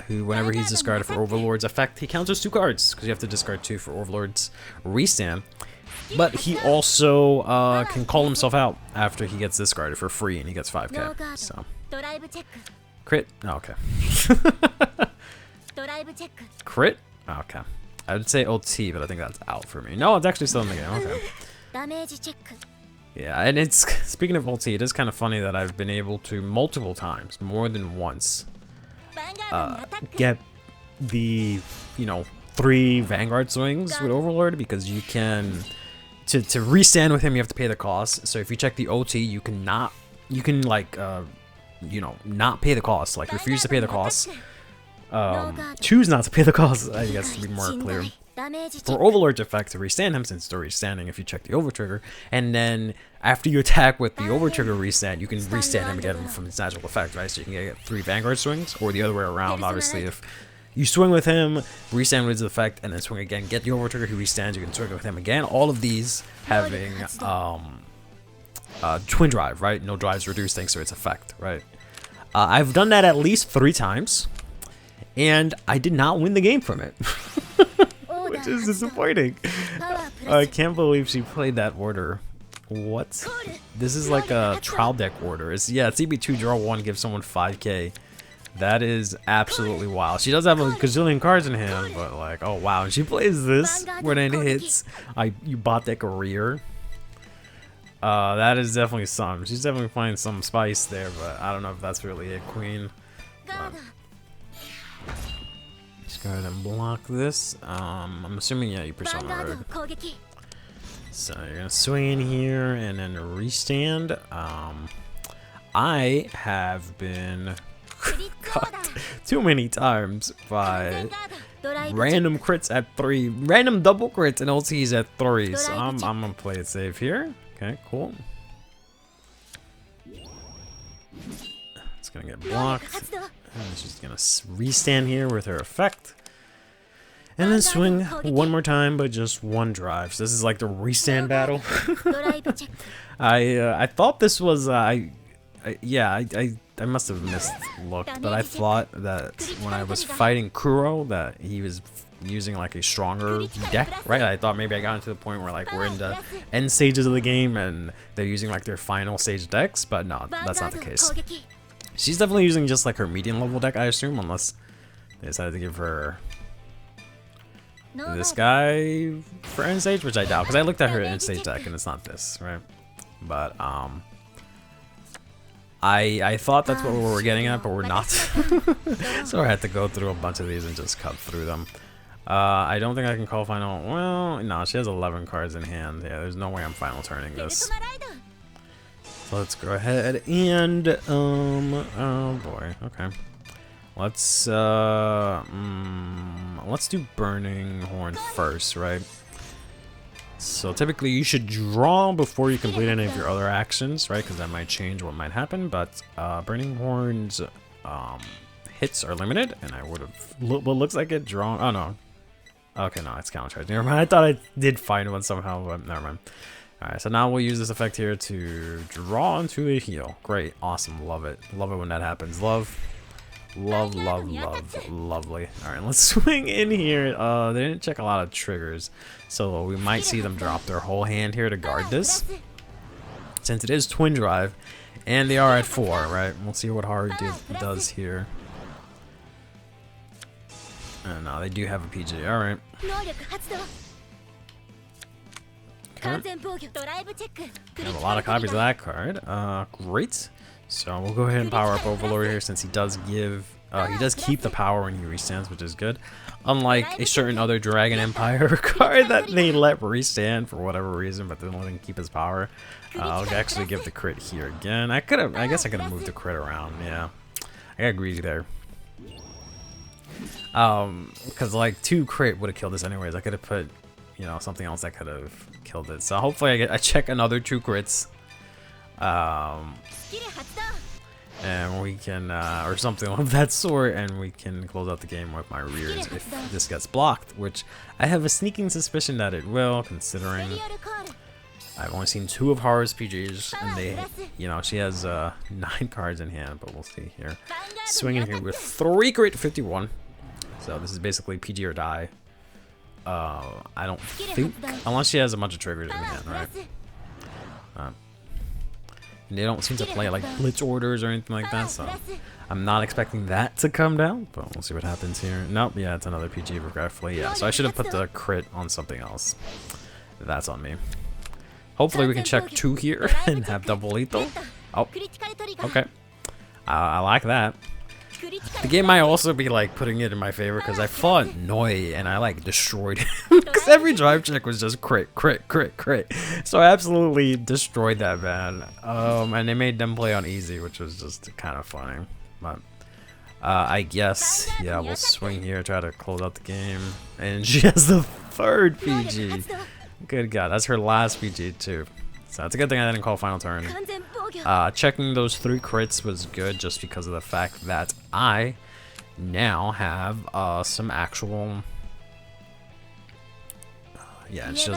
who whenever he's discarded for Overlord's effect, he counters 2 cards, because you have to discard 2 for Overlord's restand. But he also can call himself out after he gets discarded for free, and he gets 5k. So crit? Oh, okay. Crit? Oh, okay. I would say OT, but I think that's out for me. No, it's actually still in the game. Okay. Yeah, and it's, speaking of OT, it is kind of funny that I've been able to multiple times, more than once, get the, you know, 3 Vanguard swings with Overlord, because you can, to restand with him, you have to pay the cost. So if you check the OT, you can like, you know, not pay the cost, like refuse to pay the cost, choose not to pay the cost, I guess, to be more clear. For Overlord's effect, to restand him, since they're restanding if you check the overtrigger, and then after you attack with the overtrigger restand, you can restand him again from his natural effect, right? So you can get 3 Vanguard swings, or the other way around, obviously. If you swing with him, restand with his effect, and then swing again, get the overtrigger, he restands, you can swing with him again. All of these having twin drive, right? No drives reduced thanks to its effect, right? I've done that at least 3 times, and I did not win the game from it, which is disappointing. I can't believe she played that order. What? This is like a trial deck order. It's CB2 draw 1, give someone 5k. That is absolutely wild. She does have a gazillion cards in hand, but like, oh wow, and she plays this when it hits. You bought that career. That is definitely some. She's definitely playing some spice there, but I don't know if that's really it, Queen. Just go ahead and block this. I'm assuming, yeah, you Persona Road. So you're gonna swing in here and then restand. I have been cut too many times by random crits at 3, random double crits and LTs at 3. So I'm gonna play it safe here. Okay, cool. It's gonna get blocked. And she's gonna restand here with her effect. And then swing one more time, but just 1 drive. So this is like the restand battle. I thought this was I must have mislooked, but I thought that when I was fighting Kuro that he was using like a stronger deck, right? I thought maybe I got into the point where like we're in the end stages of the game and they're using like their final stage decks, but no, that's not the case. She's definitely using just like her medium level deck, I assume, unless they decided to give her this guy for end stage, which I doubt, because I looked at her end stage deck and it's not this, right? But I thought that's what we were getting at, but we're not. So I had to go through a bunch of these and just cut through them. I don't think I can call final. Well, no, she has 11 cards in hand. Yeah, there's no way I'm final turning this. So let's go ahead and oh boy, okay. Let's do Burning Horn first, right? So typically you should draw before you complete any of your other actions, right? Because that might change what might happen. But Burning Horn's hits are limited, and I would have. Well, looks like it drawn. Oh no. Okay, no, it's countercharge. Never mind. I thought I did find one somehow, but never mind. All right, so now we'll use this effect here to draw into a heal. Great, awesome, love it. Love it when that happens. Love, lovely. All right, let's swing in here. They didn't check a lot of triggers, so we might see them drop their whole hand here to guard this. Since it is twin drive, and they are at 4, right? We'll see what Haru does here. No, they do have a PG. All right. Okay. We have a lot of copies of that card. Great. So we'll go ahead and power up Overlord here, since he does keep the power when he restands, which is good. Unlike a certain other Dragon Empire card that they let restand for whatever reason, but they don't let him keep his power. I'll actually give the crit here again. I guess I could have moved the crit around. Yeah, I got greedy there. Because like 2 crit would have killed this anyways. I could have put, you know, something else that could have killed it. So hopefully I check another 2 crits. And we can, or something of that sort, and we can close out the game with my rears if this gets blocked, which I have a sneaking suspicion that it will, considering I've only seen 2 of Haru's PGs, and they, you know, she has 9 cards in hand, but we'll see here. Swinging here with 3 crit 51. So this is basically PG or die. I don't think, unless she has a bunch of triggers in hand, right? They don't seem to play like blitz orders or anything like that, so I'm not expecting that to come down, but we'll see what happens here. Nope, yeah, it's another PG regretfully. Yeah, so I should have put the crit on something else. That's on me. Hopefully we can check 2 here and have double lethal. Oh, okay. I like that. The game might also be like putting it in my favor because I fought Noi and I like destroyed him because every drive check was just crit. So I absolutely destroyed that man. And they made them play on easy, which was just kind of funny. But I guess, yeah, we'll swing here, try to close out the game. And she has the 3rd PG. Good God, that's her last PG too. So it's a good thing I didn't call final turn. Checking those 3 crits was good just because of the fact that I now have some actual... yeah, she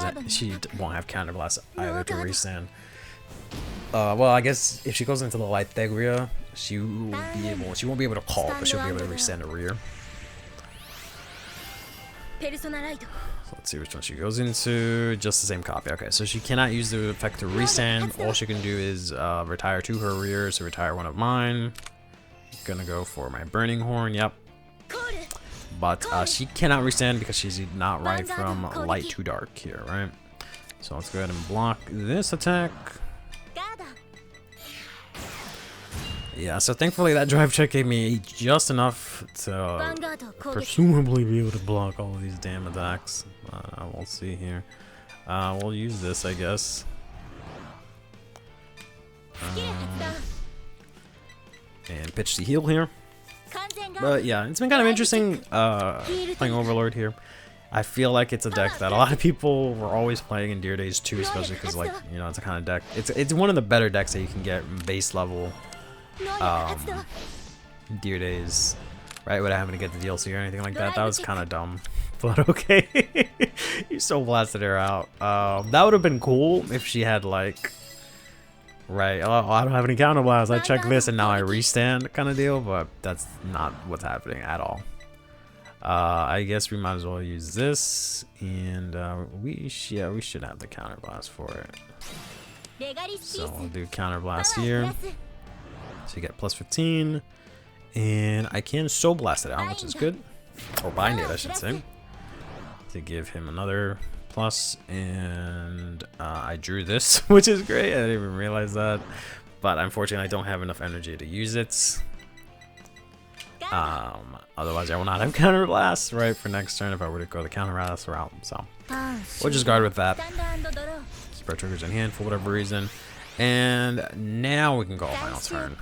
won't have counterblast either to restand. Well, I guess if she goes into the Light Thegria, she won't be able to call, but she'll be able to restand a rear. So let's see which one she goes into. Just the same copy. Okay, so she cannot use the effect to restand. All she can do is retire 2 her rears, so retire 1 of mine. Gonna go for my Burning Horn, yep. But she cannot restand because she's not right from light to dark here, right? So let's go ahead and block this attack. Yeah, so thankfully that drive check gave me just enough to presumably be able to block all of these damn attacks. We'll see here. We'll use this, I guess. And pitch the heal here. But yeah, it's been kind of interesting playing Overlord here. I feel like it's a deck that a lot of people were always playing in Deer Days 2, especially because, like, you know, it's a kind of deck. It's one of the better decks that you can get base level Deer Days, right, without having to get the DLC or anything like that. That was kind of dumb, but okay. You so blasted her out. That would have been cool if she had, like, right, oh, I don't have any counterblast, I check this and now I restand kind of deal, but that's not what's happening at all. I guess we might as well use this, and we should have the counterblast for it. So we'll do counterblast here. So you get plus 15, and I can soul blast it out, which is good, or bind it, I should say, to give him another plus. And I drew this, which is great. I didn't even realize that, but unfortunately I don't have enough energy to use it. Otherwise I will not have counterblast right for next turn if I were to go the counterblast route. So we'll just guard with that. Keep our triggers in hand for whatever reason. And now we can go final turn.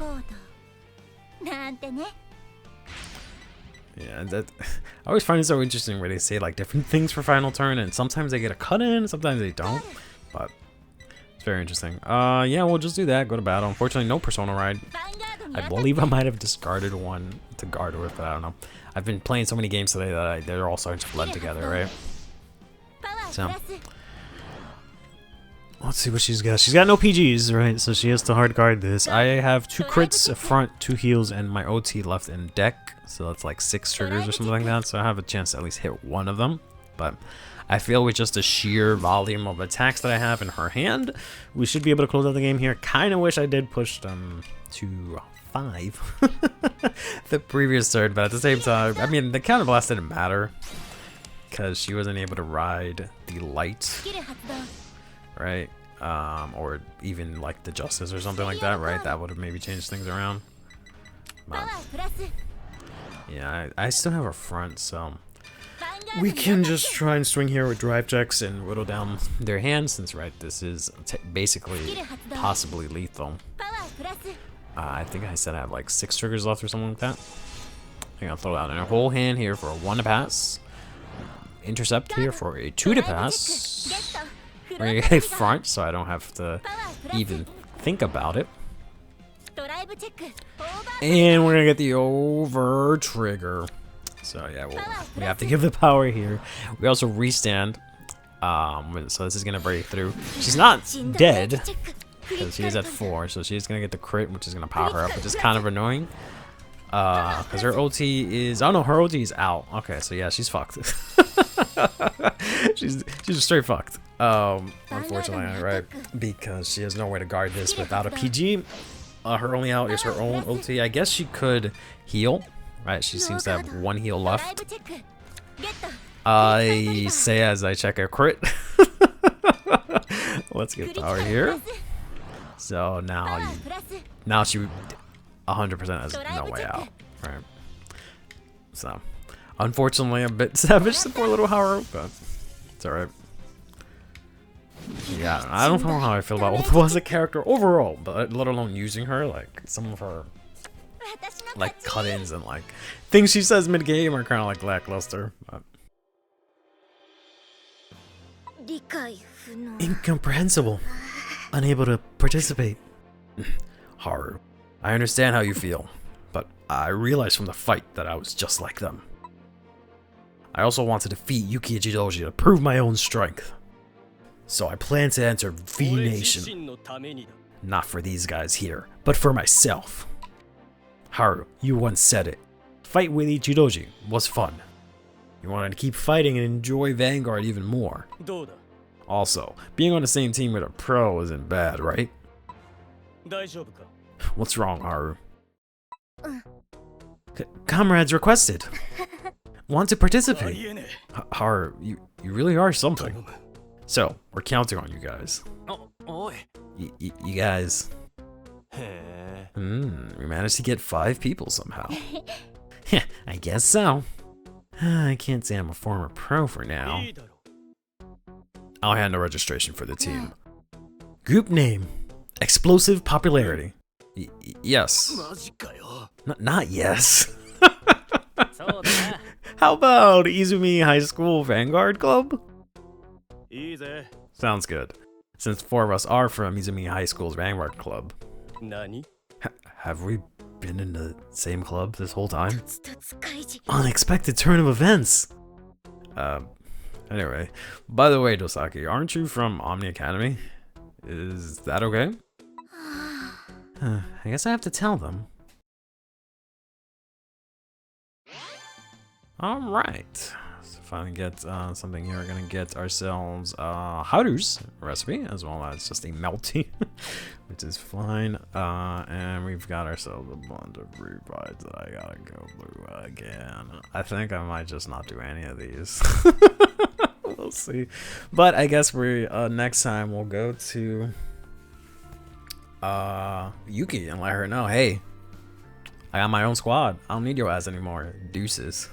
Yeah, that I always find it so interesting where they say like different things for final turn, and sometimes they get a cut in, sometimes they don't. But it's very interesting. Yeah, we'll just do that. Go to battle. Unfortunately, no persona ride. I believe I might have discarded one to guard with, but I don't know. I've been playing so many games today that they're all starting to blend together, right? So let's see what she's got. She's got no PGs, right? So she has to hard guard this. I have 2 crits, a front, 2 heals, and my OT left in deck. So that's like 6 triggers or something like that. So I have a chance to at least hit one of them. But I feel with just the sheer volume of attacks that I have in her hand, we should be able to close out the game here. Kind of wish I did push them to 5 the previous turn, but at the same time, I mean, the counter blast didn't matter because she wasn't able to ride the light, right? Or even like the justice or something like that, right? That would have maybe changed things around. But yeah, I still have a front, so we can just try and swing here with drive checks and whittle down their hands, since right, this is basically possibly lethal. I think I said I have like 6 triggers left or something like that. I'm gonna throw out a whole hand here for a 1 to pass. Intercept here for a 2 to pass. We're gonna get a front, so I don't have to even think about it. And we're gonna get the over trigger. So yeah, we have to give the power here. We also restand. So this is gonna break through. She's not dead, because she is at 4, so she's gonna get the crit, which is gonna power her up, which is kind of annoying. Because her OT is, oh no, her OT is out. Okay, so yeah, she's fucked. she's just straight fucked. Unfortunately, right? Because she has nowhere to guard this without a PG. Her only out is her own OT. I guess she could heal, right? She seems to have 1 heal left. I say as I check a crit. Let's get power here. So now she 100% has no way out, right? So unfortunately a bit savage, the poor little Haru, but it's alright. Yeah, I don't know how I feel about Ulta as a character overall, but let alone using her. Like some of her like cut-ins and like things she says mid-game are kind of like lackluster. But incomprehensible. Unable to participate. Haru, I understand how you feel, but I realized from the fight that I was just like them. I also want to defeat Yuki Ichidoji to prove my own strength. So I plan to enter V Nation. Not for these guys here, but for myself. Haru, you once said it. Fight with Ichidoji was fun. You wanted to keep fighting and enjoy Vanguard even more. Also, being on the same team with a pro isn't bad, right? What's wrong, Haru? Comrades requested. Want to participate? Haru, you really are something. So, we're counting on you guys. You guys. We managed to get 5 people somehow. I guess so. I can't say I'm a former pro for now. I'll handle registration for the team. Group name. Explosive popularity. Yes. Not yes. How about Izumi High School Vanguard Club? Sounds good. Since 4 of us are from Izumi High School's Vanguard Club. Have we been in the same club this whole time? Unexpected turn of events. Anyway, by the way, Dosaki, aren't you from Omni Academy? Is that okay? I guess I have to tell them. Alright. So finally get something here. We're gonna get ourselves Haru's recipe, as well as just a melty, which is fine. And we've got ourselves a bunch of revives that I gotta go blue again. I think I might just not do any of these. We'll see. But I guess we next time we'll go to Yuki and let her know, hey, I got my own squad. I don't need your ass anymore. Deuces.